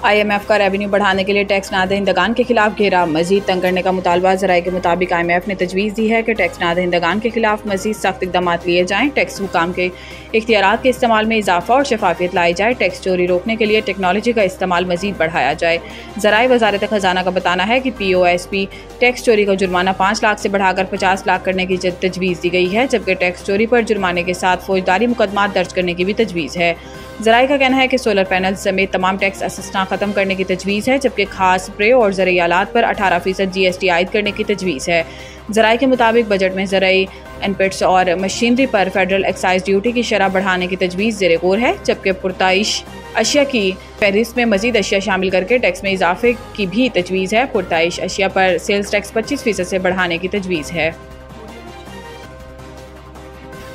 IMF का revenue बढ़ाने के लिए टैक्स नादहिंदगान के खिलाफ घेरा, मजीद तंग करने का मुतालबा। ज़राए के मुताबिक IMF ने तजवीज़ दी है कि टैक्स नादहिंदगान के खिलाफ मजीद सख्त इक़दाम लिए जाएँ, टैक्स हुकाम के इख्तियारात के इस्तेमाल में इजाफा और शफाफियत लाई जाए, टैक्स चोरी रोकने के लिए टेक्नोलॉजी का इस्तेमाल मजीद बढ़ाया जाए। ज़राए वज़ारत ख़जाना का बताना है कि POSP टैक्स चोरी का जुर्माना 5 लाख से बढ़ाकर 50 लाख करने की तजवीज़ दी गई है, जबकि टैक्स चोरी पर जुर्माने के साथ फौजदारी मुकदमा दर्ज करने की भी तजवीज़ है। ज़राए का कहना है कि सोलर पैनल समेत तमाम टैक्स असिस्टेंस ख़त्म करने की तजवीज़ है, जबकि खास स्प्रे और ज़रूरी आलात पर 18% GST आयद करने की तजवीज़ है। ज़राए के मुताबिक बजट में ज़रूरी इनपुट्स और मशीनरी पर फेडरल एक्साइज ड्यूटी की शरह बढ़ाने की तजवीज़ ज़ेरे गौर है, जबकि पुरताइश अशिया की फहरिस्त में मजीद अशिया शामिल करके टैक्स में इजाफे की भी तजवीज़ है। पुरताइश अशिया पर सेल्स टैक्स 25% से बढ़ाने की तजवीज़ है।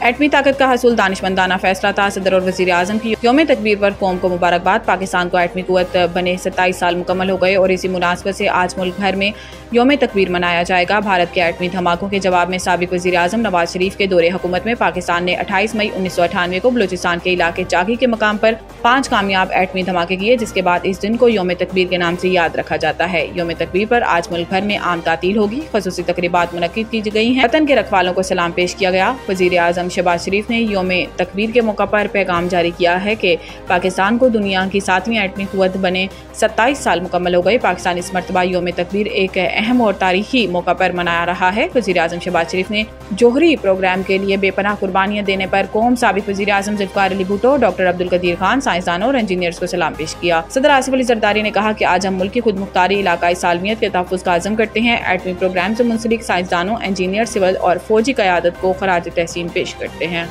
एटमी ताकत का हसूल दानिशमंदाना फैसला था। सदर और वज़ीर आज़म की यौम तकबीर पर कौम को मुबारकबाद। पाकिस्तान को एटमी कुव्वत बने 27 साल मुकम्मल हो गए और इसी मुनासबत से आज मुल्क भर में यौम तकबीर मनाया जाएगा। भारत के एटमी धमाकों के जवाब में साबिक वज़ीर आज़म नवाज शरीफ के दौरे हुकूमत में पाकिस्तान ने 28 मई 1998 को बलूचिस्तान के इलाके चाकी के मकाम पर 5 कामयाब एटमी धमाके किए, जिसके बाद इस दिन को यौम तकबीर के नाम से याद रखा जाता है। यौम तकबीर पर आज मुल्क भर में आम तातील होगी, खसूसी तकरीबात मुनक्किद की गई हैं, वतन के रखवालों को सलाम पेश किया गया। वज़ीर आज़म शहबाज शरीफ ने यौम तकबीर के मौका पर पैगाम जारी किया है कि पाकिस्तान को दुनिया की 7वीं एटमी कुव्वत बने 27 साल मुकम्मल हो गए। पाकिस्तान इस मरतबा यौम तकबीर एक अहम और तारीखी मौका पर मनाया रहा है। वज़ीर आज़म शहबाज शरीफ ने जोहरी प्रोग्राम के लिए बेपनाह कुर्बानियाँ देने पर कौम, साबिक वज़ीर आज़म ज़ुल्फ़िकार अली भुट्टो, डॉक्टर अब्दुल कदीर खान, साइंसदानों और इंजीनियर्स को सलाम पेश किया। सदर आसिफ अली ज़रदारी ने कहा कि आज हम मुल्क की खुद मुख्तारी, इलाकाई सालमियत के तहफ़्फ़ुज़ का अज़म करते हैं। एटमी प्रोग्राम से मुंसलिक साइंसदानों, इंजीनियर, सिविल और फौजी क़यादत को ख़राज तहसीन पेश करते हैं।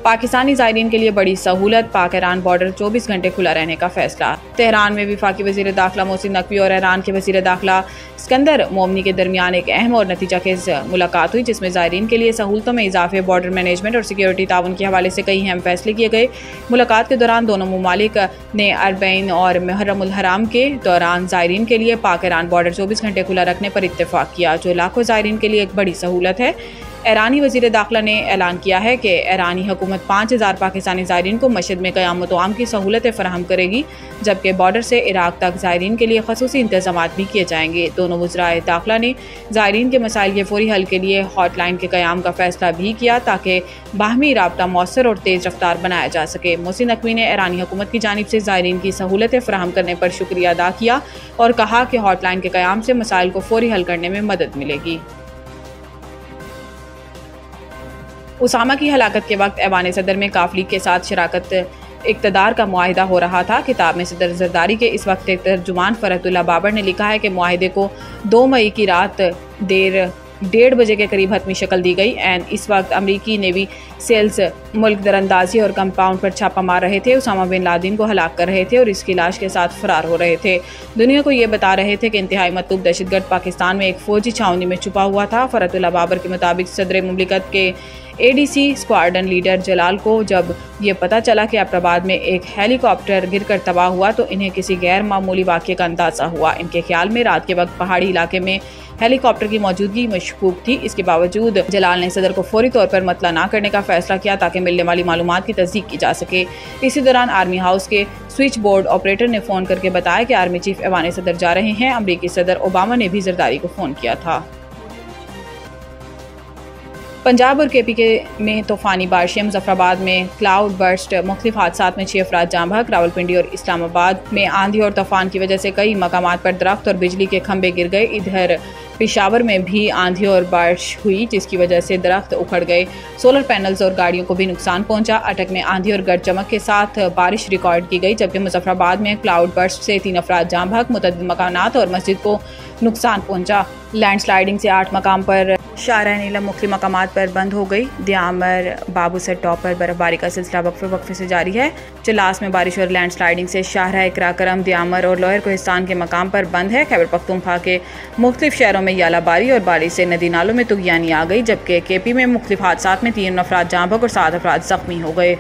पाकिस्तानी ज़ायरीन के लिए बड़ी सहूलत, पाक ईरान बॉर्डर 24 घंटे खुला रहने का फैसला। तेहरान में वफाकी वज़ीर दाखिला मोहसिन नकवी और ईरान के वज़ीर दाखिला सिकंदर मोमनी के दरमियान एक अहम और नतीजाखेज़ मुलाकात हुई, जिसमें ज़ायरीन के लिए सहूलतों में इजाफे, बॉर्डर मैनेजमेंट और सिक्योरिटी ताउन के हवाले से कई अहम फैसले किए गए। मुलाकात के दौरान दोनों ममालिक ने अरबईन और मुहर्रम उल हराम के दौरान ज़ायरीन के लिए पाक ईरान बॉर्डर 24 घंटे खुला रखने पर इत्तेफाक किया, जो लाखों ज़ायरीन के लिए एक बड़ी सहूलत है। ईरानी वज़ीर दाखिला ने ऐलान किया है कि ईरानी हुकूमत 5000 पाकिस्तानी ज़ायरीन को मस्जिद में क़याम आम की सहूलतें फराहम करेगी, जबकि बॉर्डर से इराक तक ज़ायरीन के लिए खसूसी इंतज़ामात भी किए जाएंगे। दोनों वज़राए दाखिला ने ज़ायरीन के मसाइल के फौरी हल के लिए हॉटलाइन के क़याम का फैसला भी किया, ताकि बाहमी राब्ता मौसर और तेज़ रफ्तार बनाया जा सके। मोहसिन नकवी ने ईरानी हुकूमत की जानिब से ज़ायरीन की सहूलतें फराहम करने पर शुक्रिया अदा किया और कहा कि हॉटलाइन के क़याम से मसाइल को फौरी हल करने में मदद मिलेगी। उसामा की हलाकत के वक्त ऐवान सदर में काफ लीग के साथ शराकत इक़्तिदार का मुआहिदा हो रहा था। किताब में सदर ज़रदारी के इस वक्त तर्जुमान फ़रहतुल्लाह बाबर ने लिखा है कि मुआहिदे को 2 मई की रात 1:30 बजे के करीब हतमी शक्ल दी गई। एंड इस वक्त अमरीकी नेवी सेल्स मुल्क दरअंदाजी और कंपाउंड पर छापा मार रहे थे, उसामा बिन लादेन को हलाक कर रहे थे और इसकी लाश के साथ फरार हो रहे थे। दुनिया को ये बता रहे थे कि इंतहाई मतलूब दहशतगर्द पाकिस्तान में एक फ़ौजी छावनी में छुपा हुआ था। फ़रहतुल्लाह बाबर के मुताबिक सदर मुमलिकत के ADC स्क्वाड्रन लीडर जलाल को जब ये पता चला कि एबटाबाद में एक हेलीकॉप्टर गिरकर तबाह हुआ, तो इन्हें किसी गैर मामूली वाक़े का अंदाज़ा हुआ। इनके ख्याल में रात के वक्त पहाड़ी इलाके में हेलीकॉप्टर की मौजूदगी मशकूक थी। इसके बावजूद जलाल ने सदर को फौरी तौर पर मतला ना करने का फैसला किया, ताकि मिलने वाली मालूमात की तस्दीक की जा सके। इसी दौरान आर्मी हाउस के स्विच बोर्ड ऑपरेटर ने फ़ोन करके बताया कि आर्मी चीफ ऐवान सदर जा रहे हैं। अमरीकी सदर ओबामा ने भी जरदारी को फ़ोन किया था। पंजाब और KP में तूफ़ानी बारिशें, मुज़फ़्फ़राबाद में क्लाउड बर्स्ट, मुख्तलिफ हादसात में 6 अफराद जाँ बहक। रावलपिंडी और इस्लामाबाद में आंधी और तूफ़ान की वजह से कई मकामात पर दरख्त और बिजली के खंभे गिर गए। इधर पेशावर में भी आंधी और बारिश हुई, जिसकी वजह से दरख्त उखड़ गए, सोलर पैनल्स और गाड़ियों को भी नुकसान पहुंचा। अटक में आंधी और गर्द चमक के साथ बारिश रिकॉर्ड की गई, जबकि मुज़फ़्फ़राबाद में क्लाउड बर्स्ट से 3 अफराद जाँ बहक, मुतअद्दिद मकानात और मस्जिद को नुकसान पहुंचा। लैंड स्लाइडिंग से 8 मकाम पर शाहराह नीलम मुख्तलिफ मकामात पर बंद हो गई। दियामर बाबू सेट टॉप पर बर्फबारी का सिलसिला वक्फे से जारी है। चलास में बारिश और लैंड स्लाइडिंग से शाहराह इकरा करम, दियामर और लोअर कोहिस्तान के मकाम पर बंद है। खैबर पख्तूनख्वा के मुख्तलिफ शहरों में यालाबारी और बारिश से नदी नालों में तुगयानी आ गई, जबकि KP में मुख्तलिफ हादसात में 3 अफराद जाँ बहक और 7 अफराद जख्मी हो गए।